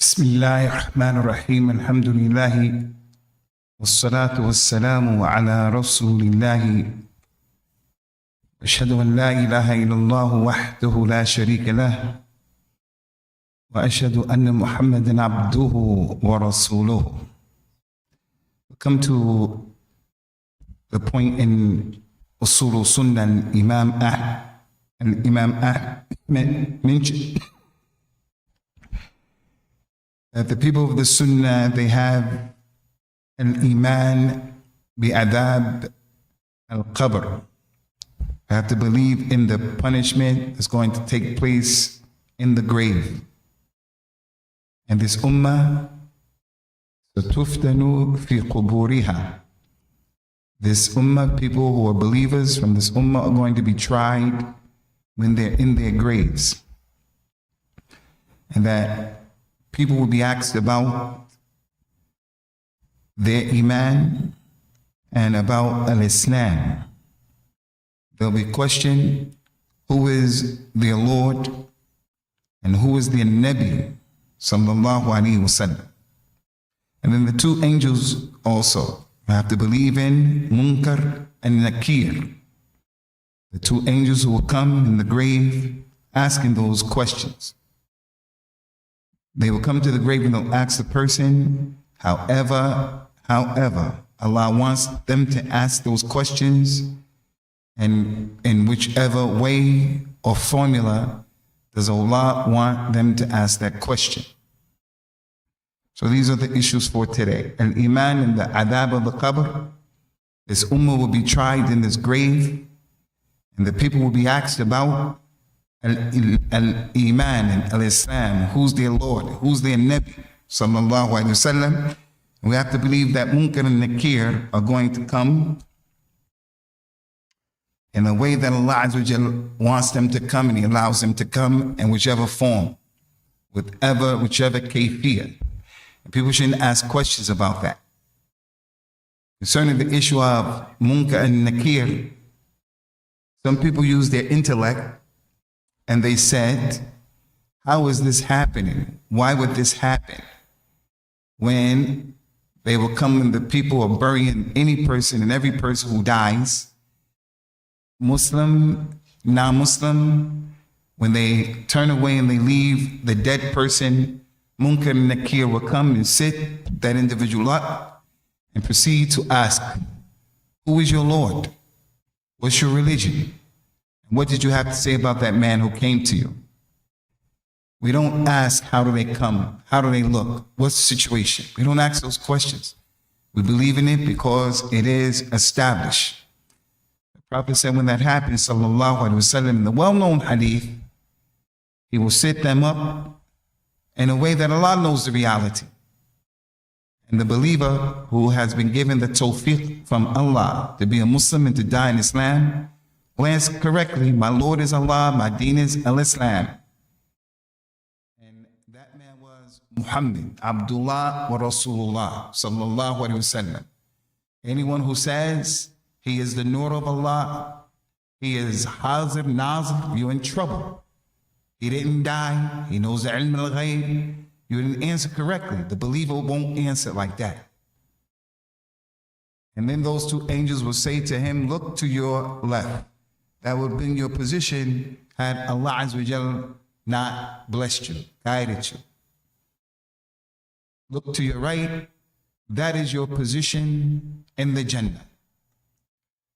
بسم الله الرحمن الرحيم الحمد لله والصلاة والسلام على رسول الله أشهد أن لا إله إلا الله وحده لا شريك له وأشهد أن محمدا عبده ورسوله. We come to the point in As-Sunnah and Imam Ahmed mentioned that the people of the Sunnah, they have an iman bi-adab al-qabr. They have to believe in the punishment that's going to take place in the grave. And this ummah, سَتُفْتَنُ فِي قُبُورِهَا. This ummah, people who are believers from this ummah are going to be tried when they're in their graves. And that people will be asked about their iman and about al-Islam. They'll be questioned, who is their Lord and who is their Nabi, sallallahu alaihi wasallam. And then the two angels also. You have to believe in Munkar and Nakir, the two angels who will come in the grave asking those questions. They will come to the grave and they'll ask the person, however, Allah wants them to ask those questions, and in whichever way or formula does Allah want them to ask that question. So these are the issues for today. Al-Iman and the adab of the qabr. This ummah will be tried in this grave, and the people will be asked about Al-Iman and Al-Islam, who's their Lord, who's their Nabi, sallallahu alayhi wasallam. We have to believe that Munkar and Nakir are going to come in the way that Allah Azza wa Jal wants them to come, and He allows them to come in whichever form, whichever kayfiyah. And people shouldn't ask questions about that. Concerning the issue of Munkar and Nakir, some people use their intellect and they said, how is this happening? Why would this happen? When they will come and the people are burying any person and every person who dies, Muslim, non-Muslim, when they turn away and they leave the dead person, Munkar and Nakir will come and sit that individual up and proceed to ask, who is your Lord? What's your religion? What did you have to say about that man who came to you? We don't ask, how do they come? How do they look? What's the situation? We don't ask those questions. We believe in it because it is established. The Prophet said when that happens, sallallahu alaihi wasallam, in the well-known hadith, He will sit them up in a way that Allah knows the reality. And the believer who has been given the tawfiq from Allah to be a Muslim and to die in Islam, glance correctly, my Lord is Allah, my deen is al-Islam. And that man was Muhammad, Abdullah wa Rasulullah, sallallahu alaihi wasallam. Anyone who says he is the Nur of Allah, he is Hazir, Nazir, you're in trouble. He didn't die, he knows the ilm al-ghayb. You didn't answer correctly. The believer won't answer like that. And then those two angels will say to him, look to your left. That would be your position had Allah Azza wa Jal not blessed you, guided you. Look to your right. That is your position in the Jannah.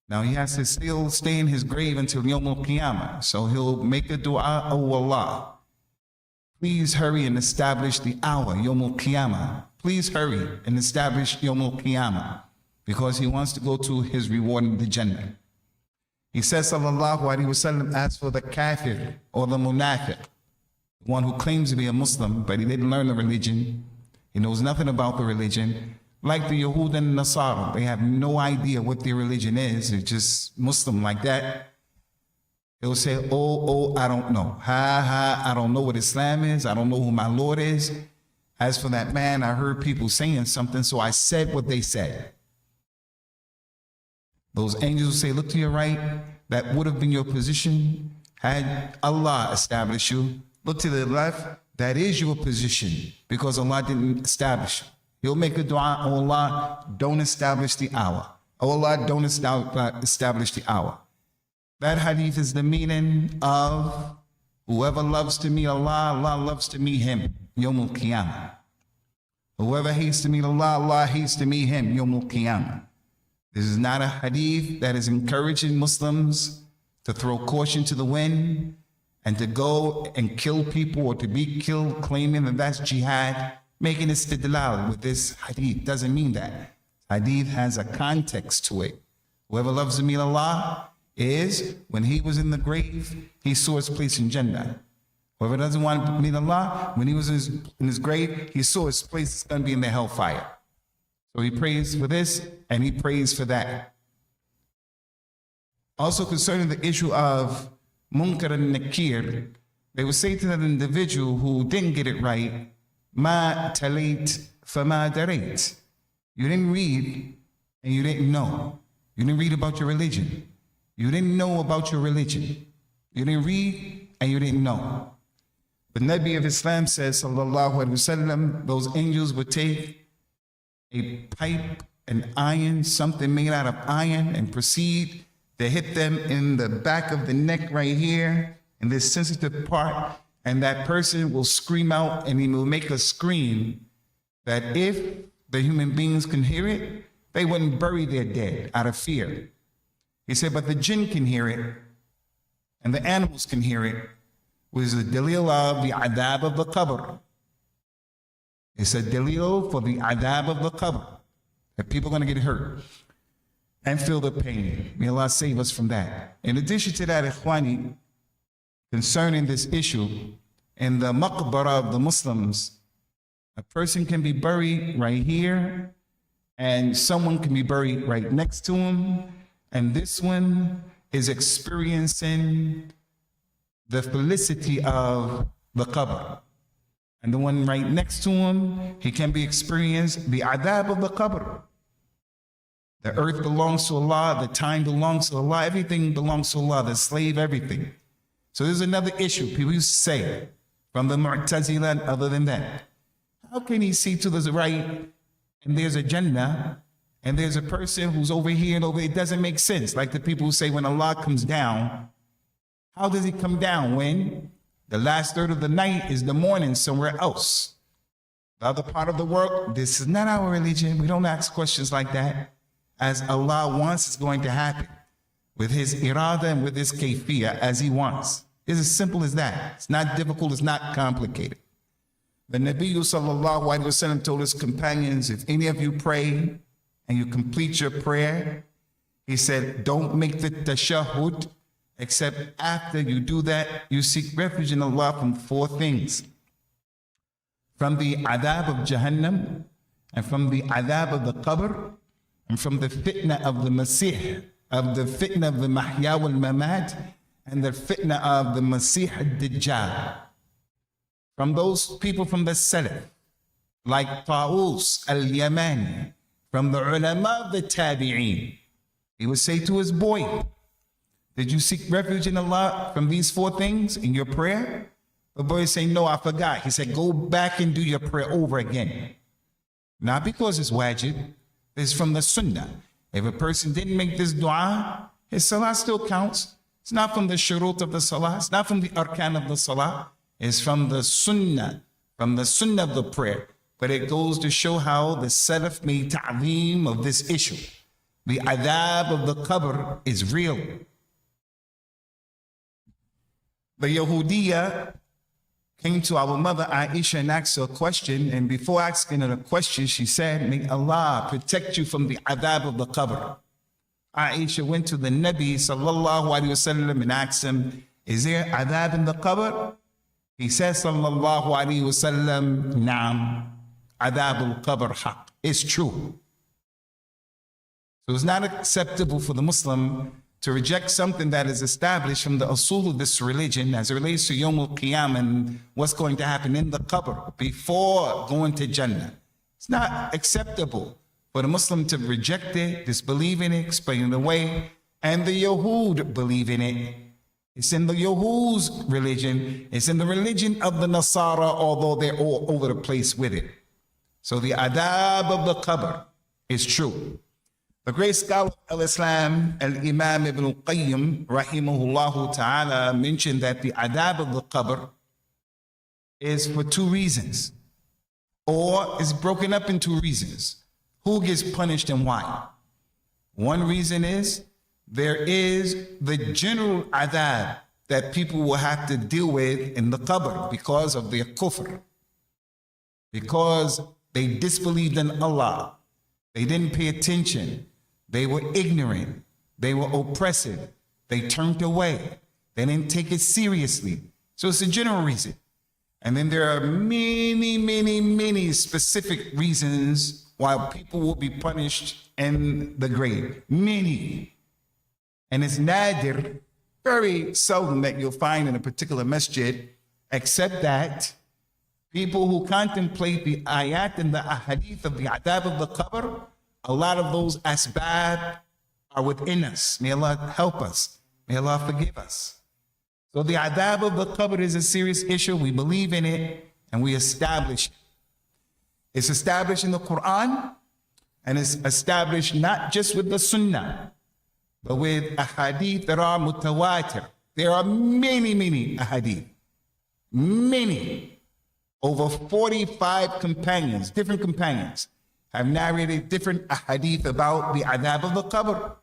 Now he has to still stay in his grave until Yawm al-Qiyamah. So he'll make a dua, oh Allah, please hurry and establish the hour, Yawm al-Qiyamah. Please hurry and establish Yawm al-Qiyamah, because he wants to go to his reward in the Jannah. He says, sallallahu alaihi wasallam, as for the kafir or the munafiq, one who claims to be a Muslim, but he didn't learn the religion, he knows nothing about the religion, like the Yahud and Nasara, they have no idea what their religion is, they're just Muslim like that. He'll say, oh, I don't know. I don't know what Islam is, I don't know who my Lord is. As for that man, I heard people saying something, so I said what they said. Those angels will say, look to your right. That would have been your position had Allah established you. Look to the left. that is your position, because Allah didn't establish it. He'll make a dua, oh Allah, don't establish the hour. Oh Allah, don't establish the hour. That hadith is the meaning of whoever loves to meet Allah, Allah loves to meet him, Yawmul Qiyamah. Whoever hates to meet Allah, Allah hates to meet him, Yawmul Qiyamah. This is not a hadith that is encouraging Muslims to throw caution to the wind and to go and kill people or to be killed, claiming that that's jihad. Making istidlal with this hadith doesn't mean that. Hadith has a context to it. Whoever loves to meet Allah is, when he was in the grave, he saw his place in Jannah. Whoever doesn't want to meet Allah, when he was in his grave, he saw his place is going to be in the hellfire. So he prays for this and he prays for that. Also concerning the issue of Munkar and Nakir, they would say to that individual who didn't get it right, Ma talit fama darait. You didn't read and you didn't know. You didn't read about your religion. You didn't know about your religion. You didn't read and you didn't know. The Nabi of Islam says, sallallahu alaihi wasallam, those angels would take a pipe, an iron, something made out of iron, and proceed to hit them in the back of the neck right here, in this sensitive part, and that person will scream out, and he will make a scream that if the human beings can hear it, they wouldn't bury their dead out of fear. He said, but the jinn can hear it, and the animals can hear it, which is the dalil of the adab of the qabr. It's a dalil for the adab of the qabr, that people are going to get hurt and feel the pain. May Allah save us from that. In addition to that, ikhwani, concerning this issue, in the maqbara of the Muslims, a person can be buried right here, and someone can be buried right next to him, and this one is experiencing the felicity of the qabr. And the one right next to him, he can be experienced the adab of the qabr. The earth belongs to Allah, the time belongs to Allah, everything belongs to Allah, the slave, everything. So there's another issue. People used to say, from the Mu'tazila and other than that, how can he see to the right and there's a Jannah and there's a person who's over here and over there? It doesn't make sense. Like the people who say when Allah comes down, how does he come down when the last third of the night is the morning somewhere else? The other part of the world, this is not our religion. We don't ask questions like that. As Allah wants, it's going to happen with his irada and with his kayfiyah as he wants. It's as simple as that. It's not difficult, it's not complicated. The Nabi sallallahu alaihi wasallam told his companions, if any of you pray and you complete your prayer, he said, don't make the tashahhud, except after you do that, you seek refuge in Allah from four things. From the adab of Jahannam, and from the adab of the qabr, and from the fitna of the Masih, of the fitna of the Mahya wal Mamat, and the fitna of the Masih al-Dajjal. From those people from the Salaf, like Ta'us al-Yamani, from the ulama of the Tabi'een, he would say to his boy, did you seek refuge in Allah from these four things in your prayer? The boy would say, no, I forgot. He said, go back and do your prayer over again. Not because it's wajib, it's from the Sunnah. If a person didn't make this dua, his salah still counts. It's not from the shurut of the salah. It's not from the arkan of the salah. It's from the Sunnah of the prayer. But it goes to show how the Salaf made ta'zeem of this issue. The adab of the qabr is real. The Yahudiya came to our mother Aisha and asked her a question, and before asking her a question, she said, may Allah protect you from the adab of the qabr. Aisha went to the Nabi sallallahu alaihi wasallam and asked him, is there adab in the qabr? He says sallallahu alaihi wasallam, Naam, adab al-qabr haq. It's true. So it's not acceptable for the Muslim to reject something that is established from the usul of this religion as it relates to Yawm al-Qiyam and what's going to happen in the qabr before going to Jannah. It's not acceptable for the Muslim to reject it, disbelieve in it, explain it away, and the Yahud believe in it. It's in the Yahud's religion. It's in the religion of the Nasara, although they're all over the place with it. So the adab of the qabr is true. The great scholar of al-Islam, al-Imam Ibn al-Qayyim, rahimahullah ta'ala, mentioned that the adab of the qabr is for two reasons, or is broken up in two reasons. Who gets punished and why? One reason is there is the general adab that people will have to deal with in the qabr because of their kufr, because they disbelieved in Allah, they didn't pay attention, they were ignorant, they were oppressive, they turned away, they didn't take it seriously. So it's a general reason. And then there are many specific reasons why people will be punished in the grave. Many. And it's nadir, very seldom that you'll find in a particular masjid, except that people who contemplate the ayat and the ahadith of the adab of the qabr, a lot of those asbab are within us. May Allah help us. May Allah forgive us. So the adab of the qabr is a serious issue. We believe in it and we establish it. It's established in the Quran, and it's established not just with the Sunnah, but with ahadith that are mutawatir. There are many ahadith. Many. Over 45 companions, different companions, have narrated different ahadith about the adab of the qabr.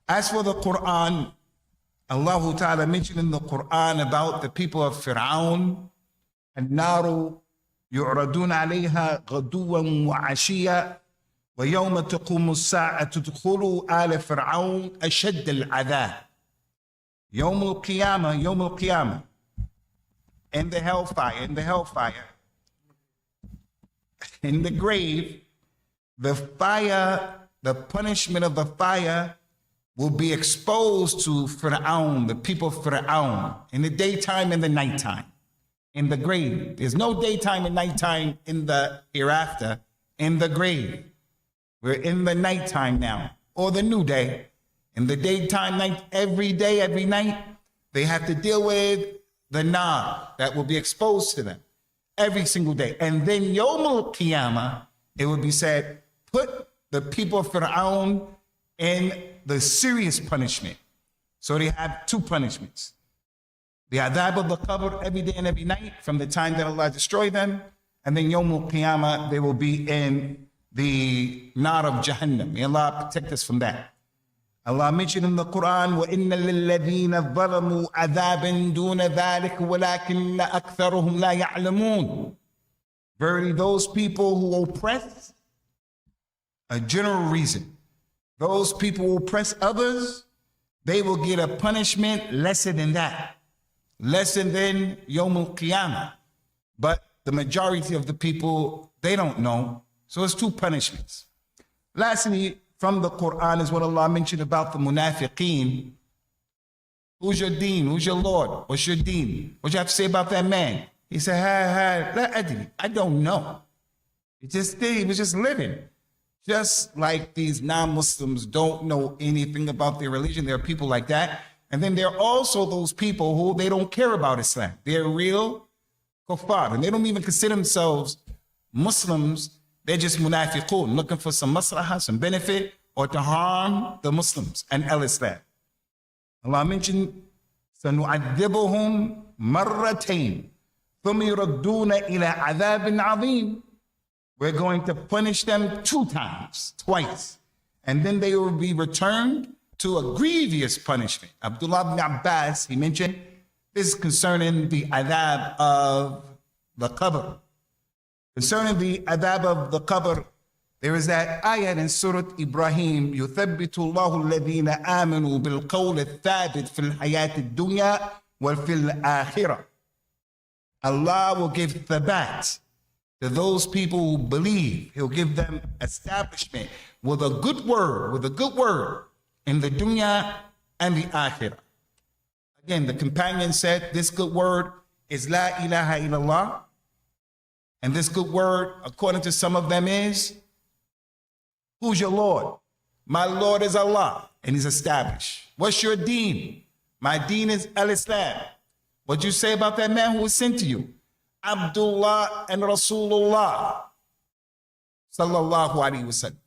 As for the Quran, Allah Ta'ala mentioned in the Quran about the people of Fir'aun, النار يعرضون عليها غدوا وعشيا ويوم تقوم الساعة تدخلوا آل فرعون أشد العذاب. يوم القيامة, in the hellfire, in the grave, the fire, the punishment of the fire will be exposed to Fir'aun, the people of Fir'aun, in the daytime and the nighttime. In the grave. There's no daytime and nighttime in the hereafter. In the grave. We're in the nighttime now, or the new day. In the daytime, night, every day, every night, they have to deal with the nar that will be exposed to them every single day. And then Yawm al-Qiyamah, it will be said, put the people of Fir'aun in the serious punishment. So they have two punishments. The adab of the qabr every day and every night from the time that Allah destroyed them. And then Yawm al-Qiyamah, they will be in the nar of Jahannam. May Allah protect us from that. Allah mentioned in the Quran, وَإِنَّ لِلَّذِينَ ظَلَمُوا عَذَابًا دُونَ ذَلِكَ وَلَكِنَّ أَكْثَرُهُمْ لَا يَعْلَمُونَ. Verily, those people who oppress, a general reason, those people who oppress others, they will get a punishment lesser than that. Lesser than Yawm al-Qiyamah. But the majority of the people, they don't know. So it's two punishments. Lastly, from the Quran is what Allah mentioned about the munafiqeen. Who's your deen? Who's your Lord? What's your deen? What you have to say about that man? He said, la adri. I don't know. He was just living. Just like these non-Muslims don't know anything about their religion. There are people like that. And then there are also those people who they don't care about Islam. They're real kuffar. And they don't even consider themselves Muslims. They're just munafiqun, looking for some maslahah, some benefit, or to harm the Muslims and al-Islam. Allah mentioned, سَنُعَذِّبُهُمْ مَرَّتَيْنِ ثُمَّ يُرَدُّونَ إِلَىٰ عَذَابٍ عَظِيمٍ. We're going to punish them twice. And then they will be returned to a grievous punishment. Abdullah ibn Abbas, he mentioned, this is concerning the adab of the qabr. Concerning the adab of the qabr, there is that ayat in Surah Ibrahim, يُثَبِّتُ اللَّهُ الَّذِينَ آمَنُوا بِالْقَوْلِ الثَّابِتِ فِي الْحَيَاةِ الدُّنْيَا وَفِي الْآخِرَةِ. Allah will give thabat to those people who believe. He'll give them establishment with a good word, in the dunya and the akhirah. Again, the companion said this good word is la ilaha illallah. And this good word, according to some of them, is, who's your Lord? My Lord is Allah. And he's established. What's your deen? My deen is al-Islam. What you say about that man who was sent to you? Abdullah and Rasulullah. Sallallahu alaihi wasallam.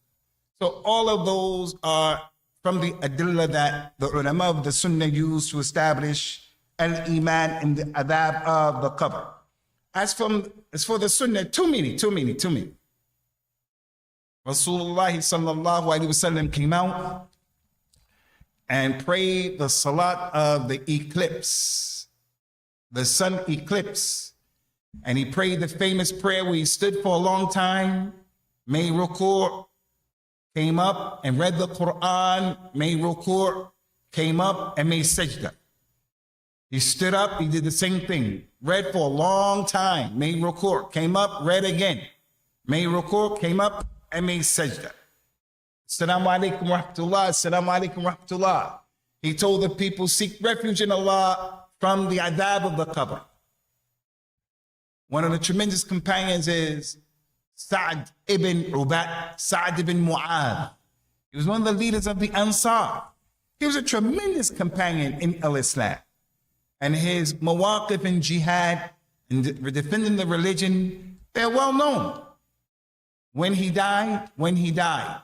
So all of those are from the adillah that the ulama of the Sunnah use to establish al-Iman and the adab of the qabr. As for the Sunnah, too many. Rasulullah sallallahu alaihi wasallam came out and prayed the salat of the eclipse, the sun eclipse. And he prayed the famous prayer where he stood for a long time, made ruku', came up and read the Quran, made ruku', came up and made sajda. He stood up, he did the same thing, read for a long time, made ruku', came up, read again, made ruku', came up and made sajda. Assalamu alaikum wa rahmatullah, assalamu alaikum wa rahmatullah. He told the people, seek refuge in Allah from the adab of the qabr. One of the tremendous companions is Sa'd ibn Ubaad, Sa'd ibn Mu'adh. He was one of the leaders of the Ansar. He was a tremendous companion in al-Islam. And his mawaqif in jihad and defending the religion, they're well known. When he died, Rasulullah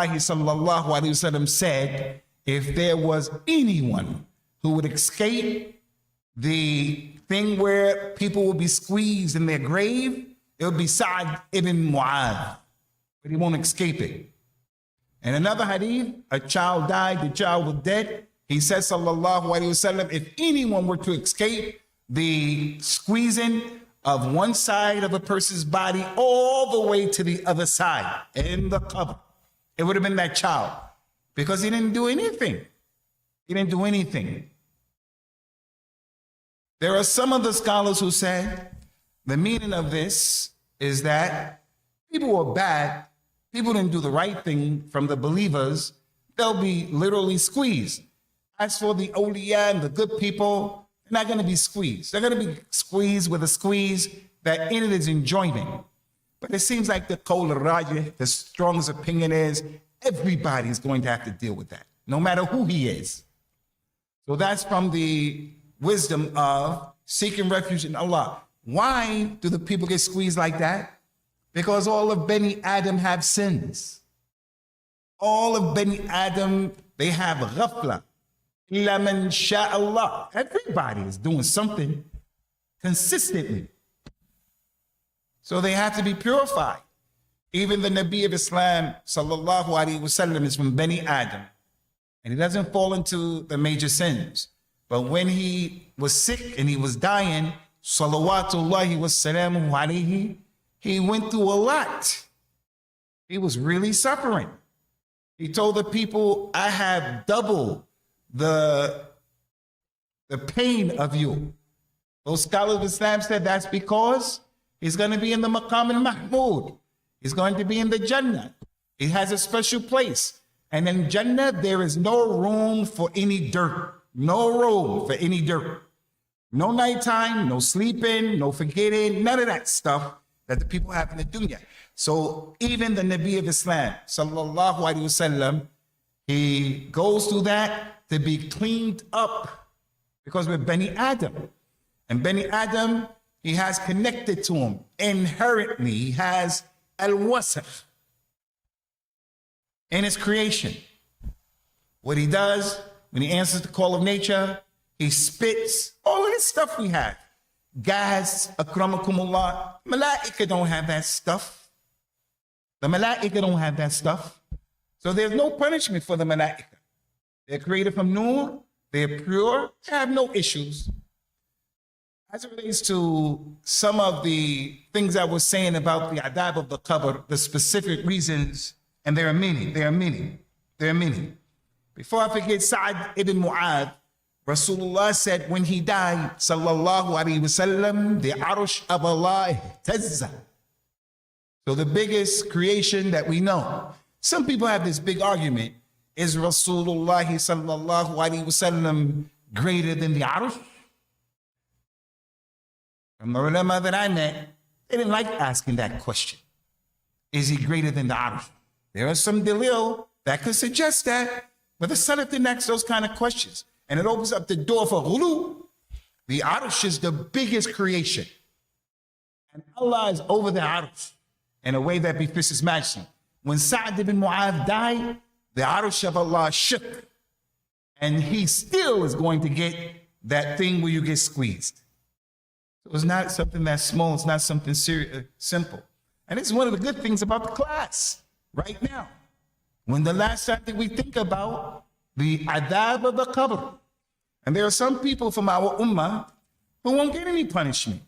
sallallahu alaihi wasallam said, if there was anyone who would escape the thing where people will be squeezed in their grave, it would be Sa'd ibn Mu'adh, but he won't escape it. In another hadith, a child died, the child was dead. He says, sallallahu alaihi wasallam, if anyone were to escape the squeezing of one side of a person's body all the way to the other side in the qabr, it would have been that child, because he didn't do anything. He didn't do anything. There are some of the scholars who say the meaning of this is that people were bad, people didn't do the right thing from the believers, they'll be literally squeezed. As for the awliya and the good people, they're not going to be squeezed. They're going to be squeezed with a squeeze that in it is enjoyment. But it seems like the qawl al-rajih, the strongest opinion is everybody is going to have to deal with that, no matter who he is. So that's from the wisdom of seeking refuge in Allah. Why do the people get squeezed like that? Because all of Bani Adam have sins. All of Bani Adam, they have ghafla. Illa man sha'Allah. Everybody is doing something consistently. So they have to be purified. Even the Nabi of Islam, sallallahu alaihi wasallam, is from Bani Adam. And he doesn't fall into the major sins. But when he was sick and he was dying, salawatullahi wassalamu alayhi, he went through a lot. He was really suffering. He told the people, I have double the pain of you. Those scholars of Islam said that's because he's going to be in the Maqam al-Mahmud. He's going to be in the Jannah. He has a special place. And in Jannah, there is no room for any dirt. No room for any dirt. No nighttime, no sleeping, no forgetting, none of that stuff that the people have in the dunya. So even the Nabi of Islam, sallallahu alaihi wasallam, he goes through that to be cleaned up because we're Bani Adam. And Bani Adam, he has connected to him inherently. He has al-wasf in his creation. What he does when he answers the call of nature, he spits all of this stuff we have. Gas, akramakumullah. Malaika don't have that stuff. The malaika don't have that stuff. So there's no punishment for the malaika. They're created from nur, they're pure, they have no issues. As it relates to some of the things I was saying about the adab of the qabr, the specific reasons, and there are many. Before I forget, Sa'd ibn Mu'adh, Rasulullah said when he died, sallallahu alaihi wasallam, the arush of Allah ihtazza. So the biggest creation that we know. Some people have this big argument. Is Rasulullah sallallahu alaihi wasallam greater than the arush? From the ulama that I met, they didn't like asking that question. Is he greater than the arush? There are some dalil that could suggest that, but the Salaf didn't ask those kind of questions. and it opens up the door for ghulu. The Arsh is the biggest creation. And Allah is over the Arsh in a way that befits His majesty. When Sa'd ibn Mu'adh died, the Arsh of Allah shook. And he still is going to get that thing where you get squeezed. So it's not something that's small. It's not something simple. And it's one of the good things about the class right now. When the last time that we think about the adab of the qabr. And there are some people from our ummah who won't get any punishment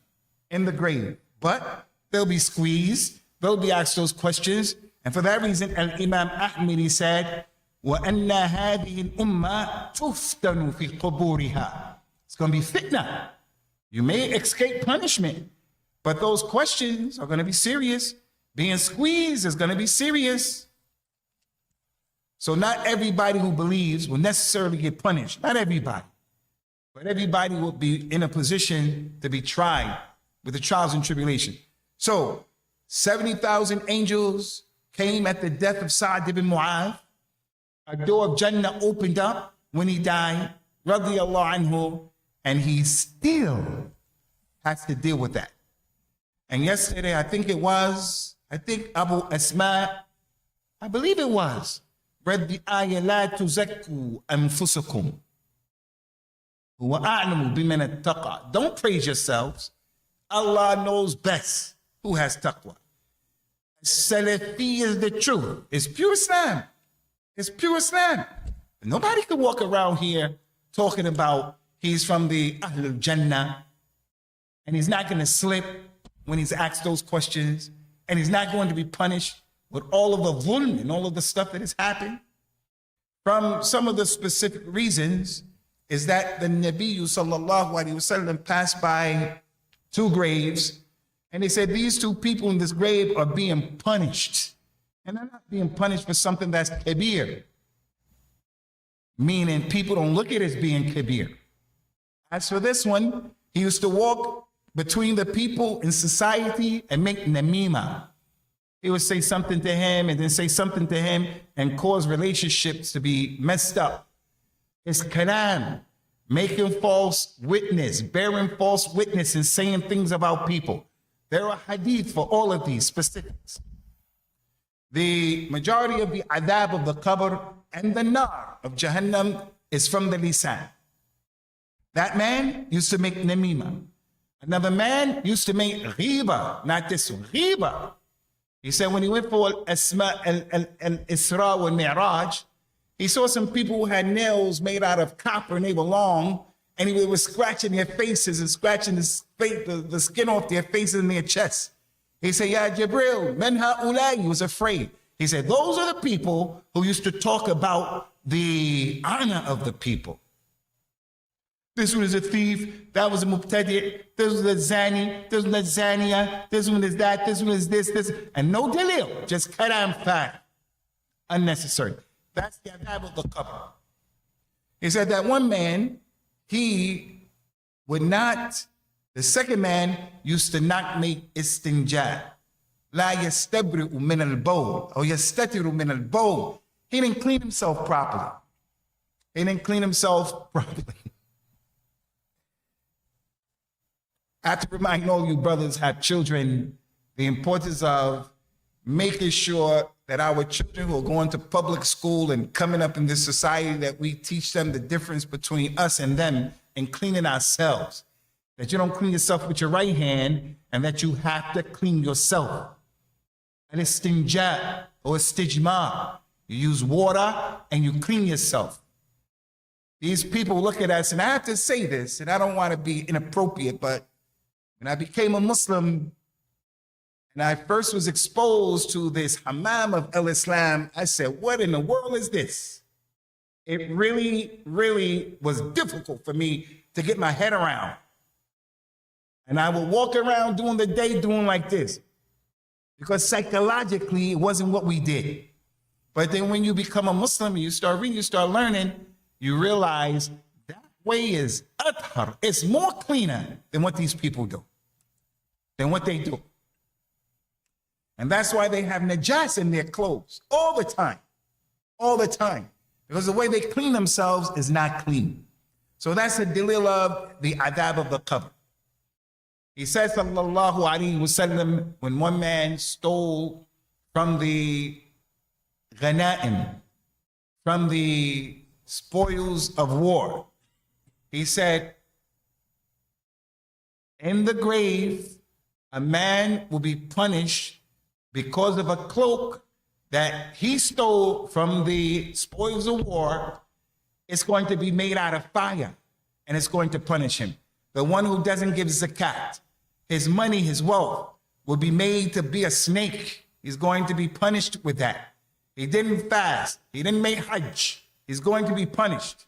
in the grave. But they'll be squeezed. They'll be asked those questions. And for that reason, Al-Imam Ahmed, he said, وَأَنَّ هَذِهِ الْأُمَّةِ تُفْتَنُ فِي قُبُورِهَا. It's going to be fitna. You may escape punishment, but those questions are going to be serious. Being squeezed is going to be serious. So not everybody who believes will necessarily get punished. Not everybody. But everybody will be in a position to be tried with the trials and tribulation. So 70,000 angels came at the death of Sa'd ibn Mu'adh. A door of Jannah opened up when he died, radiyallahu anhu, and he still has to deal with that. And yesterday, I think Abu Asma, I believe it was, read the ayah, لَا تُزَكُّوا أَنفُسَكُمْ هُوَ أَعْلَمُ بِمَنِ اتَّقَى. Don't praise yourselves. Allah knows best who has taqwa. Salafi is the truth. It's pure Islam. It's pure Islam. Nobody can walk around here talking about he's from the Ahlul Jannah and he's not going to slip when he's asked those questions, and he's not going to be punished with all of the dhulm and all of the stuff that has happened. From some of the specific reasons is that the Nabi sallallahu alaihi wasallam passed by two graves, and he said these two people in this grave are being punished. And they're not being punished for something that's kabir, meaning people don't look at it as being kabir. As for this one, he used to walk between the people in society and make namima. He would say something to him and then say something to him and cause relationships to be messed up. It's kalam, making false witness, bearing false witness and saying things about people. There are hadith for all of these specifics. The majority of the adab of the qabr and the nar of Jahannam is from the lisan. That man used to make namima. Another man used to make ghiba, not this one, ghiba. He said when he went for al-Isra wal-Mi'raj, he saw some people who had nails made out of copper and they were long, and he was scratching their faces and scratching the skin off their faces and their chests. He said, Ya Jibril, men ha'ulai, he was afraid. He said, those are the people who used to talk about the honor of the people. This one is a thief, that was a mubtadi', this was a zani, this one is zaniya, this one is that, this one is this, and no dalil, just kalam fat, unnecessary. That's the adab of the qabr. He said that one man, he would not, the second man used to not make istinja. La yastabri'u min al-bawl, or yastatiru min al-bawl. He didn't clean himself properly. I have to remind all you brothers have children the importance of making sure that our children who are going to public school and coming up in this society, that we teach them the difference between us and them and cleaning ourselves. That you don't clean yourself with your right hand and that you have to clean yourself. And it's istinja or istijma. You use water and you clean yourself. These people look at us, and I have to say this, and I don't want to be inappropriate, but when I became a Muslim and I first was exposed to this hammam of al-Islam, I said, what in the world is this? It really, really was difficult for me to get my head around. And I would walk around during the day doing like this, because psychologically it wasn't what we did. But then when you become a Muslim, you start reading, you start learning, you realize that way is athar. It's more cleaner than what these people do, than what they do. And that's why they have najas in their clothes all the time, because the way they clean themselves is not clean. So that's the dalil of the adab of the qabr. He says, sallallahu alaihi wasallam, when one man stole from the ghanaim, from the spoils of war, he said, in the grave, a man will be punished because of a cloak that he stole from the spoils of war. It's going to be made out of fire, and it's going to punish him. The one who doesn't give zakat, his money, his wealth, will be made to be a snake. He's going to be punished with that. He didn't fast. He didn't make hajj. He's going to be punished.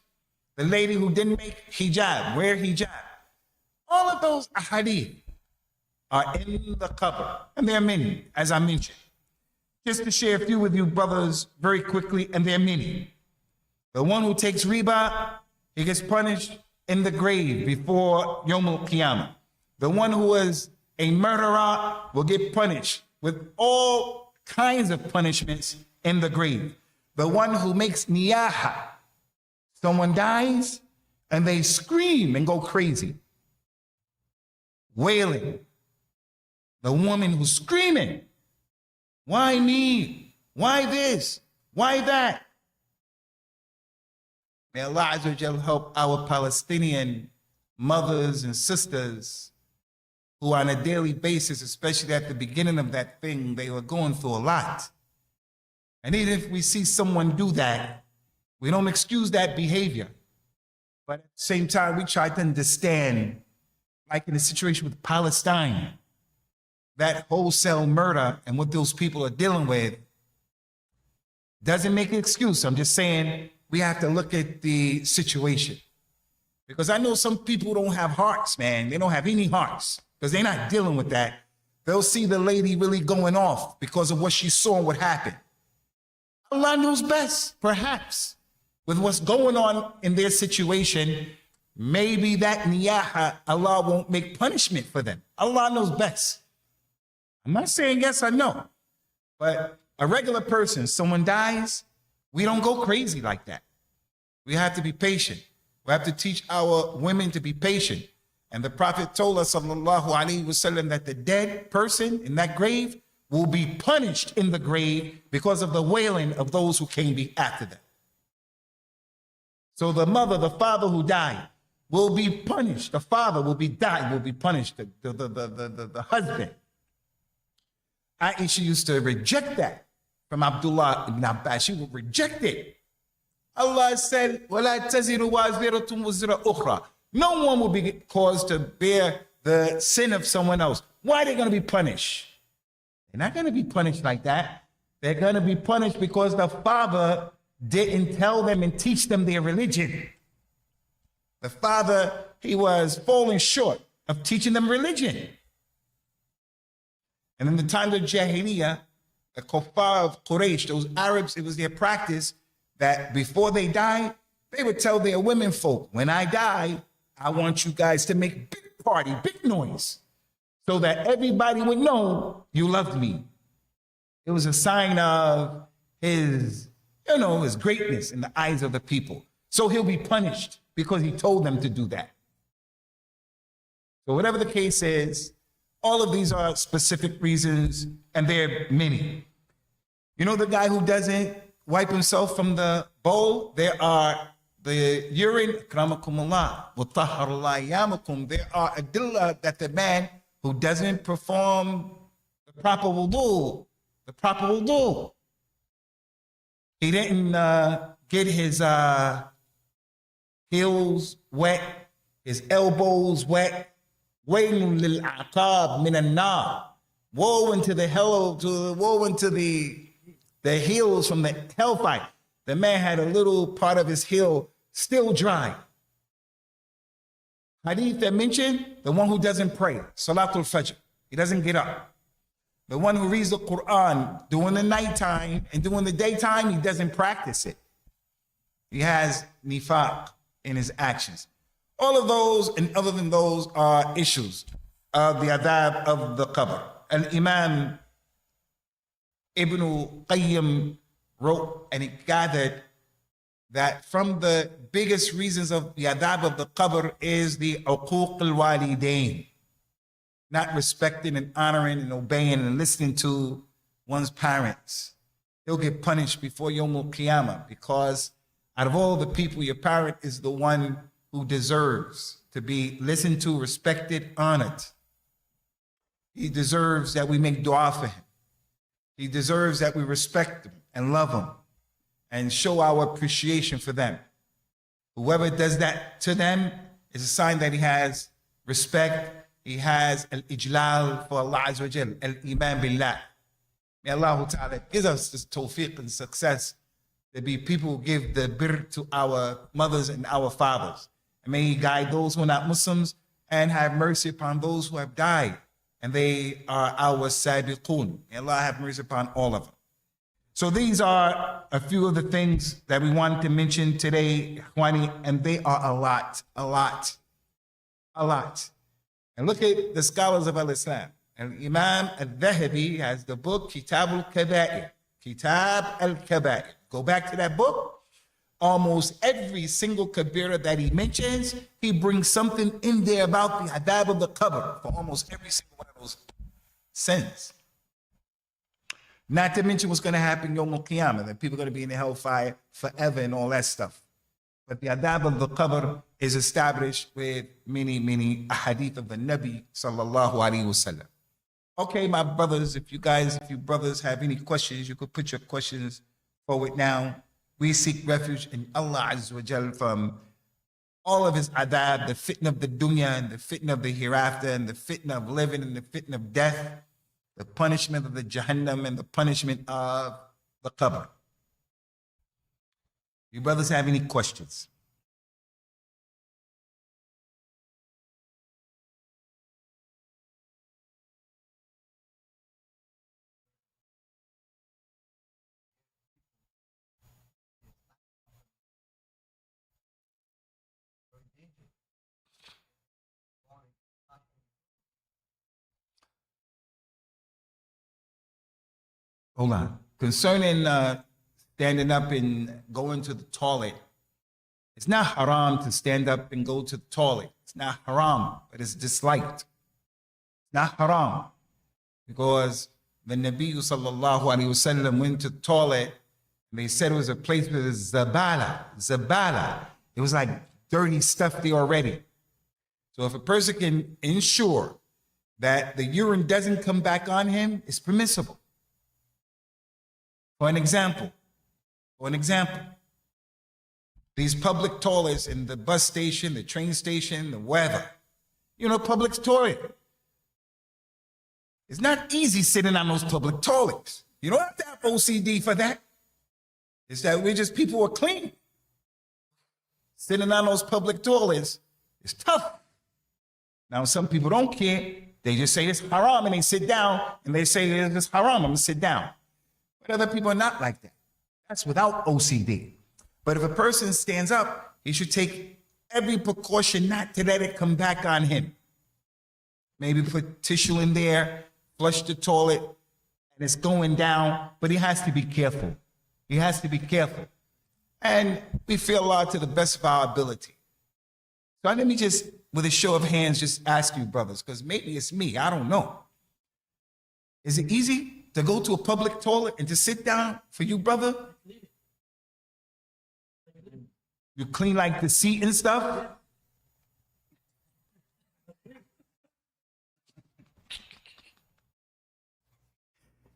The lady who didn't make hijab, wear hijab. All of those ahadith are in the qabr, and there are many, as I mentioned. Just to share a few with you, brothers, very quickly, and there are many. The one who takes riba, he gets punished in the grave before Yawm al-Qiyamah. The one who is a murderer will get punished with all kinds of punishments in the grave. The one who makes niyaha, someone dies and they scream and go crazy. Wailing. The woman who's screaming, why me? Why this? Why that? May Allah Azza wa Jal help our Palestinian mothers and sisters who on a daily basis, especially at the beginning of that thing, they were going through a lot. And even if we see someone do that, we don't excuse that behavior. But at the same time, we try to understand, like in the situation with Palestine, that wholesale murder and what those people are dealing with doesn't make an excuse. I'm just saying we have to look at the situation. Because I know some people don't have hearts, man. They don't have any hearts because they're not dealing with that. They'll see the lady really going off because of what she saw and what happened. Allah knows best, perhaps, with what's going on in their situation. Maybe that niyaha, Allah won't make punishment for them. Allah knows best. I'm not saying yes or no, but a regular person, someone dies, we don't go crazy like that. We have to be patient. We have to teach our women to be patient. And the Prophet told us, sallallahu alaihi wasallam, that the dead person in that grave will be punished in the grave because of the wailing of those who came after them. So the mother, the father who died will be punished. The father will be punished. The husband. Aisha used to reject that from Abdullah ibn Abbas. She would reject it. Allah said, وَلَا تَزِرُ وَازِرَةٌ وَزِرَ أُخْرَى. No one will be caused to bear the sin of someone else. Why are they going to be punished? They're not going to be punished like that. They're going to be punished because the father didn't tell them and teach them their religion. The father, he was falling short of teaching them religion. And in the time of Jahiliyyah, the kuffar of Quraysh, those Arabs, it was their practice that before they died, they would tell their women folk, when I die, I want you guys to make big party, big noise, so that everybody would know you loved me. It was a sign of his, his greatness in the eyes of the people. So he'll be punished because he told them to do that. So whatever the case is, all of these are specific reasons, and there are many. You know the guy who doesn't wipe himself from the bowl? There are the urine, akramakumullah, mutahharullah yamakum. There are adillah that the man who doesn't perform the proper wudu, he didn't get his heels wet, his elbows wet. Wailing lil-aqab min an-nar. Woe into the hell, woe into the heels from the hellfire. The man had a little part of his heel still dry. Hadith that mentioned, the one who doesn't pray, Salatul Fajr, he doesn't get up. The one who reads the Quran during the nighttime and during the daytime, he doesn't practice it. He has nifaq in his actions. All of those and other than those are issues of the adab of the qabr. And Imam Ibn Qayyim wrote and he gathered that from the biggest reasons of the adab of the qabr is the uquq al-walidain, not respecting and honoring and obeying and listening to one's parents. He'll get punished before Yawm al-Qiyamah, because out of all the people, your parent is the one who deserves to be listened to, respected, honored. He deserves that we make dua for him. He deserves that we respect him and love him and show our appreciation for them. Whoever does that to them is a sign that he has respect. He has al-ijlal for Allah Azza wa Jal, al-iman billah. May Allah Ta'ala give us this tawfiq and success to be people who give the birr to our mothers and our fathers. And may He guide those who are not Muslims and have mercy upon those who have died. And they are our sabiqun. May Allah have mercy upon all of them. So these are a few of the things that we wanted to mention today, Ikhwani, and they are a lot. And look at the scholars of Al-Islam. And Imam Al-Dhahabi has the book Kitab al-Kaba'ir. Kitab al-Kaba'ir. Go back to that book. Almost every single kabira that he mentions, he brings something in there about the adab of the qabr for almost every single one of those sins. Not to mention what's going to happen Yawm al-Qiyamah, that people are going to be in the hellfire forever and all that stuff. But the adab of the qabr is established with many ahadith of the Nabi sallallahu alaihi wasallam. Okay, my brothers, if you brothers have any questions, you could put your questions forward now. We seek refuge in Allah Azza wa Jal from all of his adab, the fitna of the dunya and the fitna of the hereafter and the fitna of living and the fitna of death, the punishment of the Jahannam and the punishment of the qabr. You brothers have any questions? Hold on. Concerning standing up and going to the toilet, it's not haram to stand up and go to the toilet. It's not haram, but it's disliked. It's not haram because the Nabi sallallahu alaihi wasallam went to the toilet and they said it was a place with zabala. It was like dirty stuff there already. So if a person can ensure that the urine doesn't come back on him, it's permissible. For an example, these public toilets in the bus station, the train station, the wherever, public toilet. It's not easy sitting on those public toilets. You don't have to have OCD for that. It's that we're just people who are clean. Sitting on those public toilets is tough. Now, some people don't care. They just say it's haram and they sit down and they say it's haram, I'm gonna sit down. But other people are not like that. That's without OCD. But if a person stands up, he should take every precaution not to let it come back on him. Maybe put tissue in there, flush the toilet, and it's going down, but he has to be careful. He has to be careful. And we fear Allah to the best of our ability. So let me just, with a show of hands, just ask you, brothers, because maybe it's me, I don't know. Is it easy to go to a public toilet and to sit down for you, brother? You clean like the seat and stuff?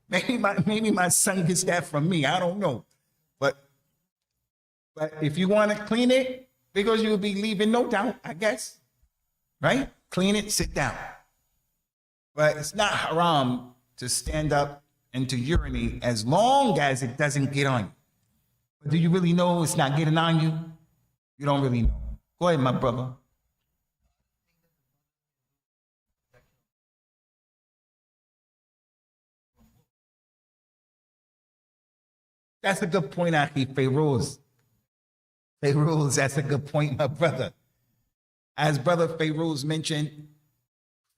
Maybe my son gets that from me. I don't know. But if you want to clean it, because you'll be leaving no doubt, I guess. Right? Clean it, sit down. But it's not haram to stand up and to urinate as long as it doesn't get on you. But do you really know it's not getting on you? You don't really know. Go ahead, my brother. That's a good point, Akhi Feroz. Feroz, that's a good point, my brother. As Brother Feroz mentioned,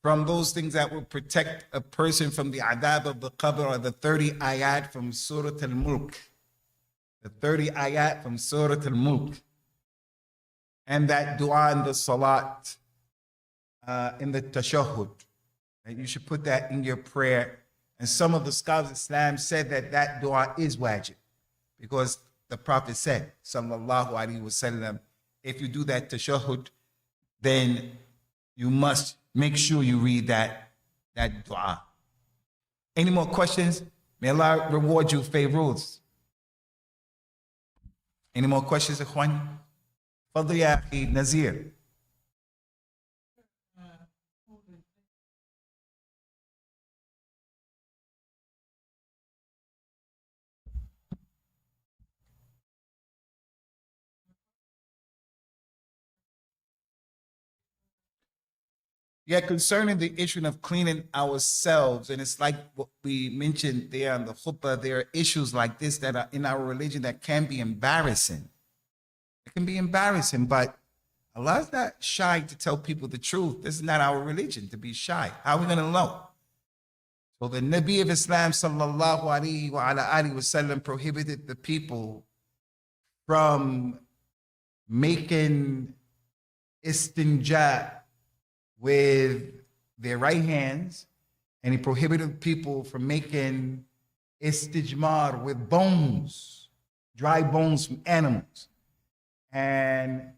from those things that will protect a person from the adab of the qabr are the 30 ayat from Surah Al-Mulk. the 30 ayat from Surah Al-Mulk, and that dua in the salat, in the tashahhud. And you should put that in your prayer. And some of the scholars of Islam said that that dua is wajib, because the Prophet said, sallallahu alaihi wasallam, if you do that tashahhud, then you must make sure you read that dua. Any more questions? May Allah reward you favors. Any more questions, Ikhwan? Fadl ya akhi Nazir. Yeah, concerning the issue of cleaning ourselves, and it's like what we mentioned there on the khutbah, there are issues like this that are in our religion that can be embarrassing. It can be embarrassing, but Allah's not shy to tell people the truth. This is not our religion to be shy. How are we going to know? So the Nabi of Islam, sallallahu alaihi wa ala alihi wasallam, prohibited the people from making istinja with their right hands, and he prohibited people from making istijmar with bones, dry bones from animals. And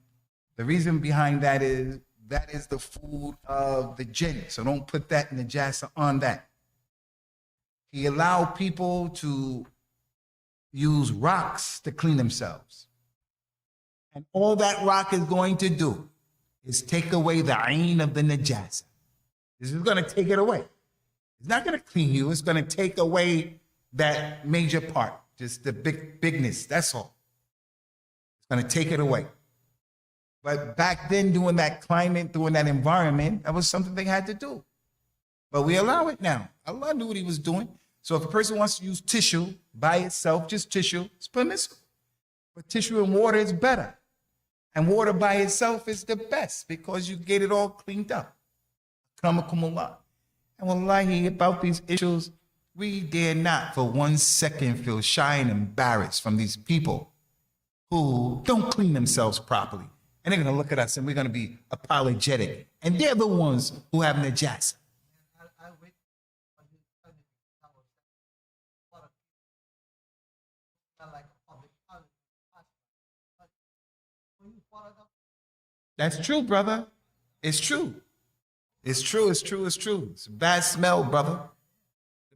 the reason behind that is the food of the jinn. So don't put that in the najasa on that. He allowed people to use rocks to clean themselves. And all that rock is going to do is take away the ayn of the najasa. This is going to take it away. It's not going to clean you. It's going to take away that major part, just the bigness. That's all. It's going to take it away. But back then, doing that climate, doing that environment, that was something they had to do. But we allow it now. Allah knew what he was doing. So if a person wants to use tissue by itself, just tissue, it's permissible. But tissue and water is better. And water by itself is the best because you get it all cleaned up. Akramakumullah. And wallahi, about these issues, we dare not for 1 second feel shy and embarrassed from these people who don't clean themselves properly. And they're going to look at us and we're going to be apologetic. And they're the ones who have najasa. That's true, brother. It's true. It's true, it's true, it's true. It's a bad smell, brother.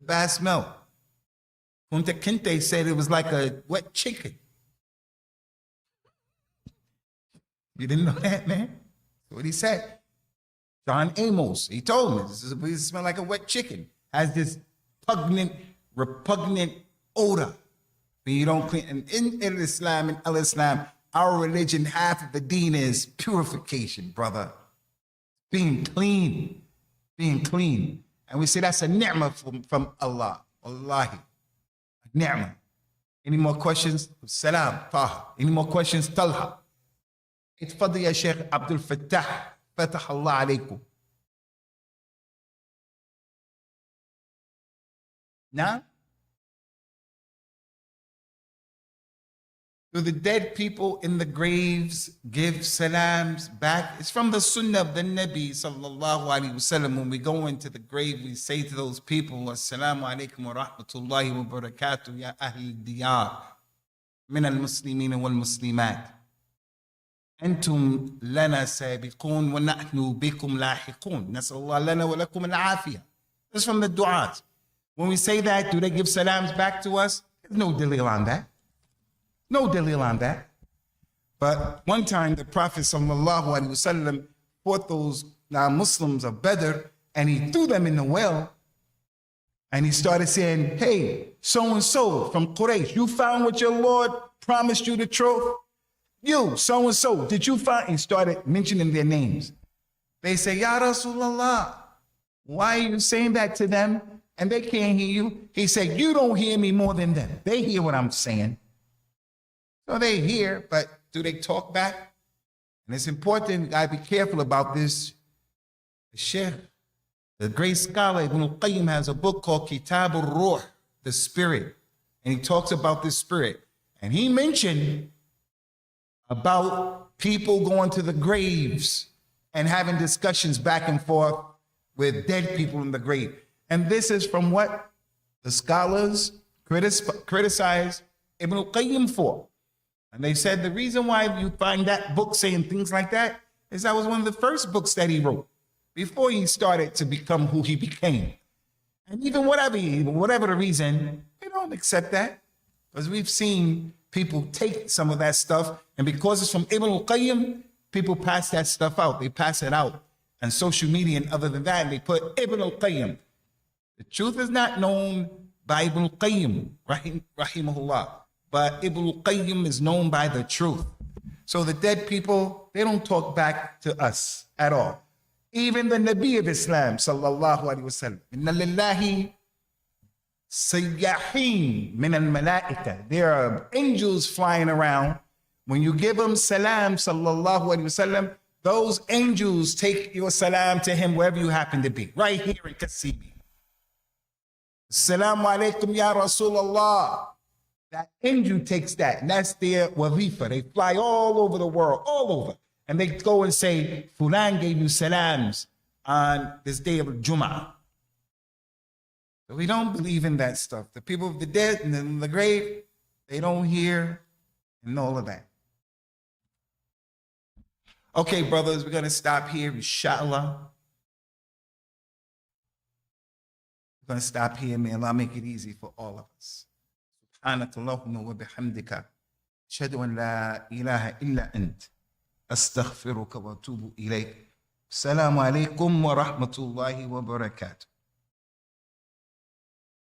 A bad smell. Kunta Kinte said it was like a wet chicken. You didn't know that, man? That's what he said. John Amos, he told me, this smells like a wet chicken. Has this repugnant odor. But you don't clean. And in Islam and Al-Islam, our religion, half of the deen is purification, brother. Being clean. Being clean. And we say that's a ni'mah from Allah. Wallahi. A ni'mah. Any more questions? Salam, Taha. Any more questions? Talha. اتفضل يا شيخ عبد الفتاح فتح الله عليكم. Now, do the dead people in the graves give salams back? It's from the Sunnah of the Nabi sallallahu alaihi wasallam. When we go into the grave, we say to those people, Assalamu alaikum wa rahmatullahi wa barakatuh ya ahl diyar min al-muslimin wal-muslimat. أنتم لنا سابقون ونحن بكم لاحقون نسأل الله لنا ولكم العافية. That's from the du'as. When we say that, do they give salams back to us? There's no dalil on that. No dalil on that. But one time the Prophet sallallahu alaihi wasallam fought those Muslims of Badr and he threw them in the well and he started saying, hey, so-and-so from Quraysh, you found what your Lord promised you the truth? You, so-and-so, did you find? He started mentioning their names. They say, Ya Rasulallah, why are you saying that to them? And they can't hear you. He said, you don't hear me more than them. They hear what I'm saying. So they hear, but do they talk back? And it's important, you gotta be careful about this. The Sheikh, the great scholar, Ibn al-Qayyim has a book called Kitab al-Ruh, the Spirit. And he talks about this spirit. And he mentioned about people going to the graves and having discussions back and forth with dead people in the grave. And this is from what the scholars criticize Ibn al-Qayyim for. And they said the reason why you find that book saying things like that is that was one of the first books that he wrote before he started to become who he became. And even whatever the reason, they don't accept that, because we've seen people take some of that stuff, and because it's from Ibn al-Qayyim, people pass that stuff out. They pass it out on social media and other than that, and they put Ibn al-Qayyim. The truth is not known by Ibn al-Qayyim, rahimahullah, but Ibn al-Qayyim is known by the truth. So the dead people, they don't talk back to us at all. Even the Nabi of Islam, sallallahu alaihi wasallam, inna lillahi sayyahin min al-malaika. There are angels flying around. When you give them salam, sallallahu alaihi wasallam, those angels take your salam to him wherever you happen to be, right here in Kasibi. Assalamu alaikum ya Rasulullah. That angel takes that, and that's their wazifa. They fly all over the world, all over. And they go and say, Fulan gave you salams on this day of Jummah. So we don't believe in that stuff. The people of the dead and in the grave, they don't hear and all of that. Okay, brothers, we're going to stop here, inshallah. We're going to stop here. May Allah make it easy for all of us. سبحانك اللهم وبحمدك أشهد أن لا إله إلا أنت أستغفرك وأتوب إليك. السلام عليكم ورحمة الله وبركاته.